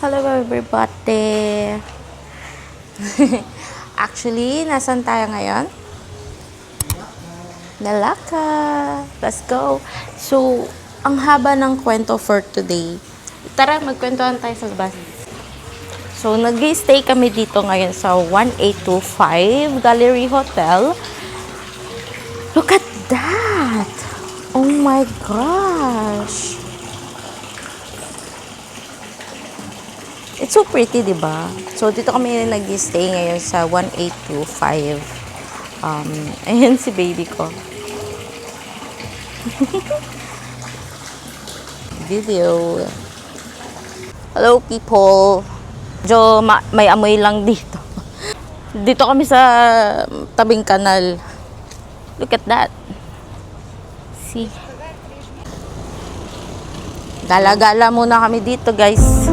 Hello everybody! Actually, nasan tayo ngayon? Malacca! Let's go! So, ang haba ng kwento for today. Tara, magkwentuhan tayo sa labas. So, nag-stay kami dito ngayon sa 1825 Gallery Hotel. Look at that! Oh my gosh! It's so pretty, di ba? So, dito kami nag-stay ngayon sa 1825. Ayan si baby ko. Video. Hello, people. Medyo may amoy lang dito. Dito kami sa tabing kanal. Look at that. See? Gala-gala muna kami dito, guys.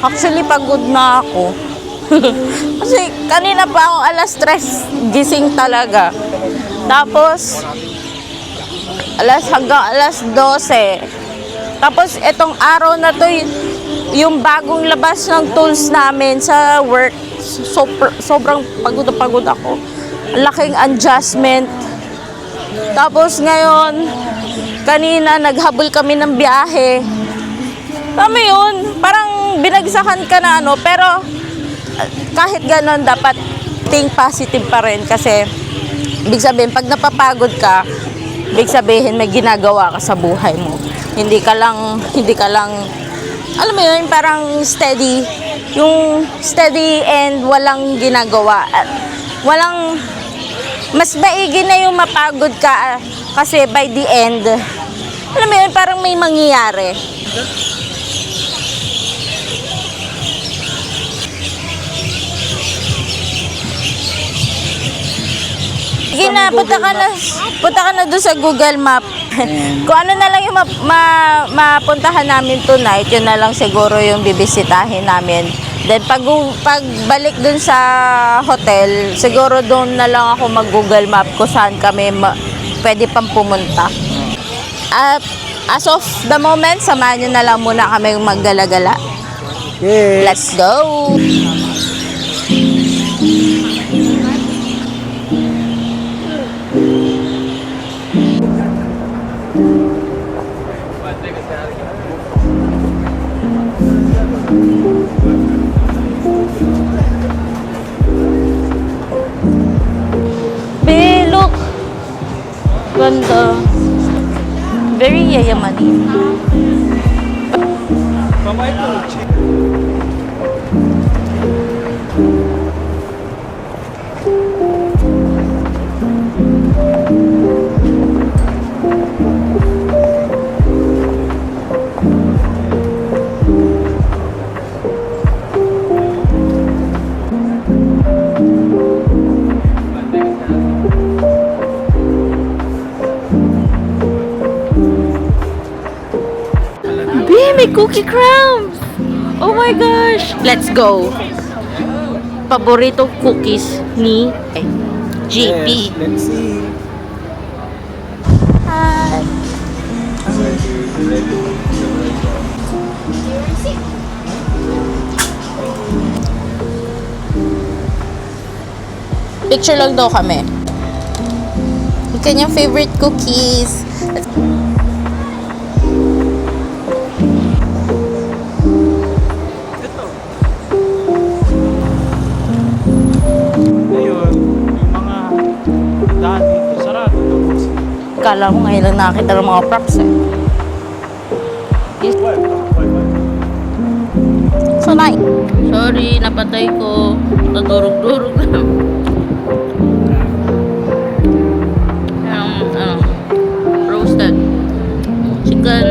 Actually, pagod na ako. Kasi kanina pa ako alas 3 gising talaga. Tapos, hanggang alas 12. Tapos, itong araw na to, yung bagong labas ng tools namin sa work, sobrang pagod na pagod ako. Laking adjustment. Tapos ngayon, kanina naghabol kami ng biyahe. Alam mo yun, parang binagsakan ka na pero kahit ganon, dapat think positive pa rin kasi ibig sabihin, pag napapagod ka, ibig sabihin may ginagawa ka sa buhay mo. Hindi ka lang, alam mo yun, parang steady, yung steady and walang ginagawa. Mas maigi na yung mapagod ka kasi by the end, alam mo yun, parang may mangyayari. Sige na, punta ka na doon sa Google Map. Kung ano na lang yung mapuntahan namin tonight, yun na lang siguro yung bibisitahin namin. Then pagbalik doon sa hotel, siguro doon na lang ako mag-Google Map kung saan kami pwede pang pumunta. At as of the moment, samahan nyo na lang muna kami maggala-gala. Yes. Let's go! Look! Ganda. Very yayamanin. Babe, may cookie crumbs! Oh my gosh! Let's go! Paborito cookies ni JP. Yes, let's see. Hi! Picture lang daw kami. Yung kanyang favorite cookies. Ngayon, yung mga daan dito, sarado na po. Kala ko ngayon lang nakakita ng mga props eh. So nice. Sorry, napatay ko. Nadurog-durog lang. Roasted chicken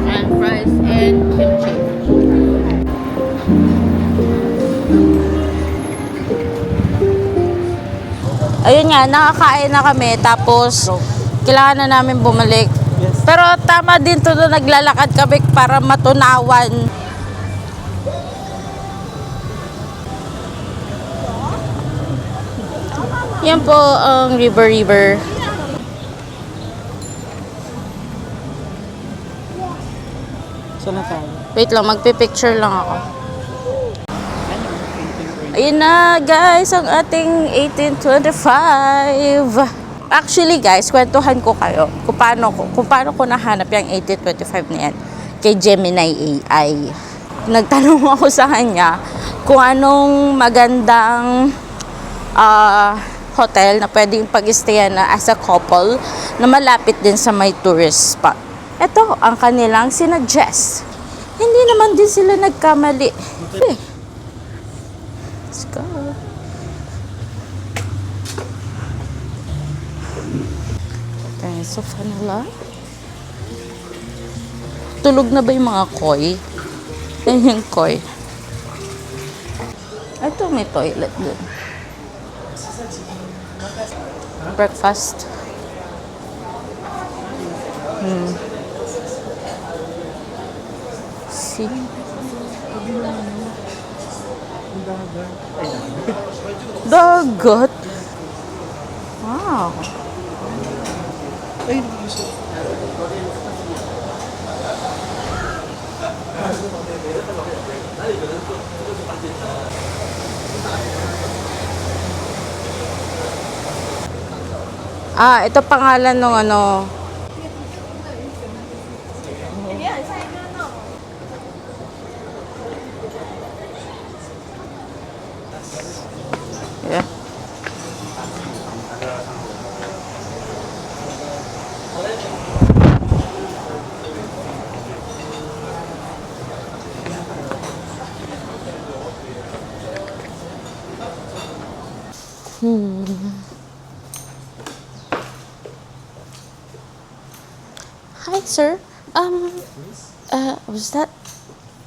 and fries and kimchi. Ayun nga, nakakain na kami tapos kailangan na namin bumalik. Yes. Pero tama din to na naglalakad kami para matunawan. Yan po ang river. Saan na tayo? Wait lang, magpipicture lang ako. Ayun na guys, ang ating 1825. Actually guys, kwentuhan ko kayo kung paano ko nahanap yung 1825 na yan kay Gemini AI. Nagtanong ako sa kanya kung anong magandang hotel na pwedeng pag-stayan na as a couple na malapit din sa may tourist spot. Ito ang kanilang sinuggest. Hindi naman din sila nagkamali. Let's go. Okay, so Fanula. Tulog na ba yung mga koi? Yan yung koi. Ito may toilet dun. Breakfast. See? Dagat. Wow. Ay, Ito pangalan ng ano. Yeah. Hi, sir.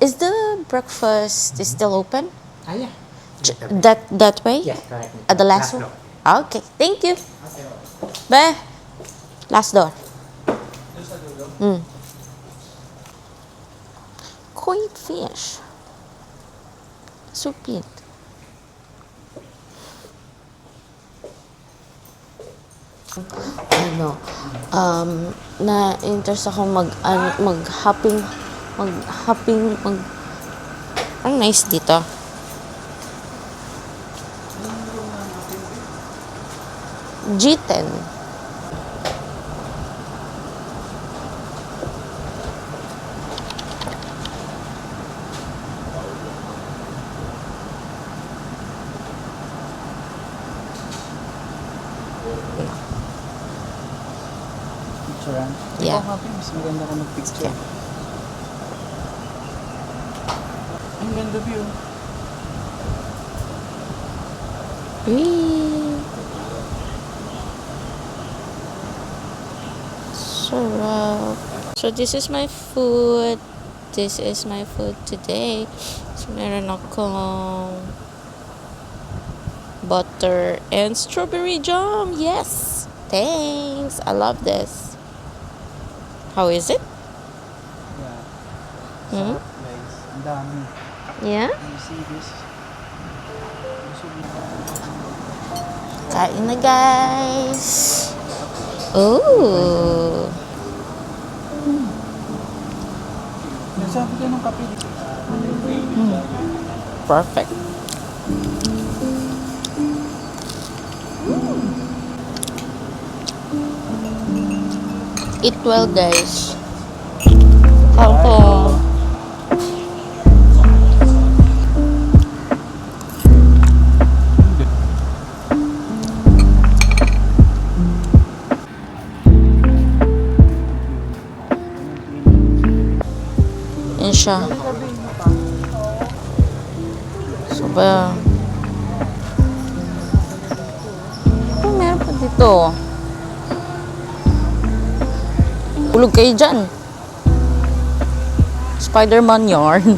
Is the breakfast is still open? Yeah. That way? Yes, correct. At the last one? Okay, thank you. Bye. Last door. Koi fish. So cute. Na-interest ako mag-hopping, ang nice dito. G10. picturean? Yeah. Ikaw nga, mas maganda ka mag-picture. Ang ganda view. Wee. Sarap. So this is my food. This is my food today. So meron akong butter and strawberry jam. Yes. Thanks. I love this. How is it? Yeah. Hmm? Sarap guys. Ang dami. Yeah? You see this? Kain na guys. Ooh. Nasabi ka ng kape. Perfect. Eat well, guys. Ako. Yan siya. So ba? Oh, meron pa dito. Ulog kayo dyan. Spider-Man yarn.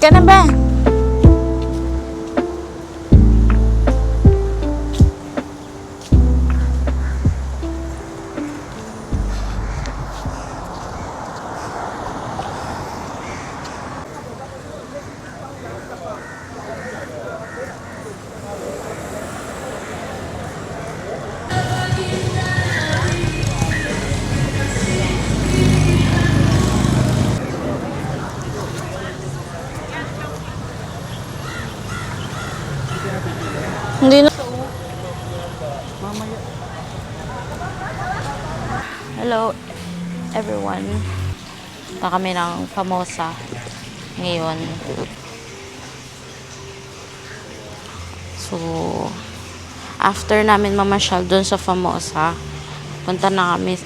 Ka na ba? Hindi na. Hello everyone. Punta kami ng Famosa ngayon. So, after namin mamasyal doon sa Famosa, punta kami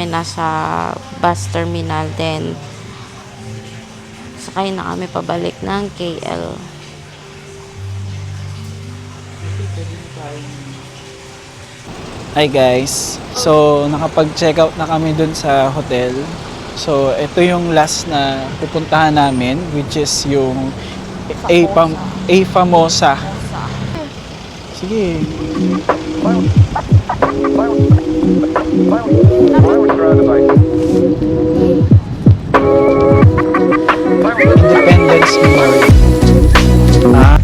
nasa bus terminal, then sakay na kami pabalik ng KL. Hi guys. So, nakapag-check out na kami dun sa hotel. So, ito yung last na pupuntahan namin, which is yung A Famosa. Sige. Independence Memorial. Ah.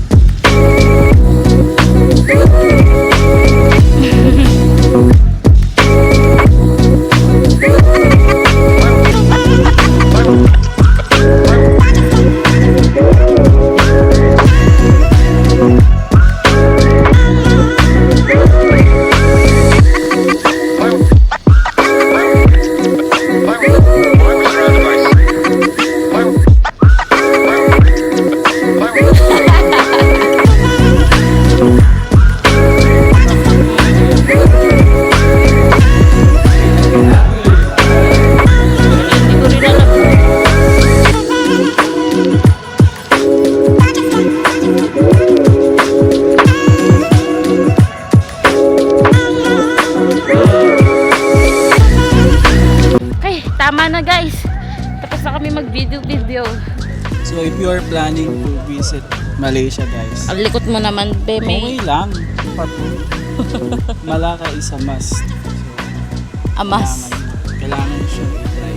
Tama na guys. Tapos na kami mag-video. So, if you are planning to visit Malaysia, guys, Ang likot mo naman, be, may okay lang. Malacca is a must. amas. Kailangan siya i-try.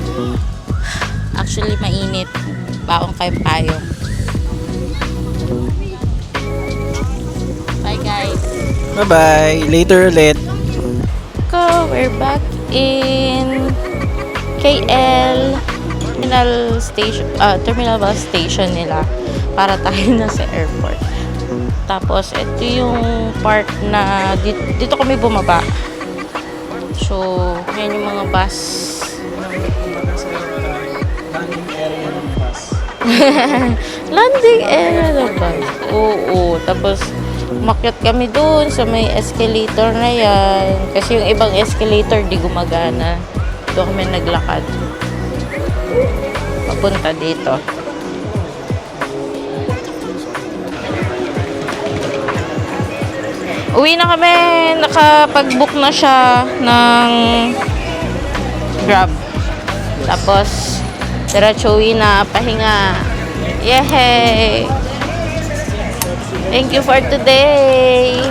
Actually, mainit. Baong kayong payong. guys. Bye-bye. Later ulit. We're back in KL terminal bus station nila para tayo na sa airport. Tapos ito yung part na dito kami bumaba. So, yan yung mga bus. Landing area na bus. Oo, tapos umakyat kami doon sa may escalator na yan. Kasi yung ibang escalator di gumagana. Doon kami naglakad. Papunta dito. Uwi na kami. Nakapag-book na siya ng Grab. Tapos, diretso uwi na. Pahinga. Yay! Thank you for today!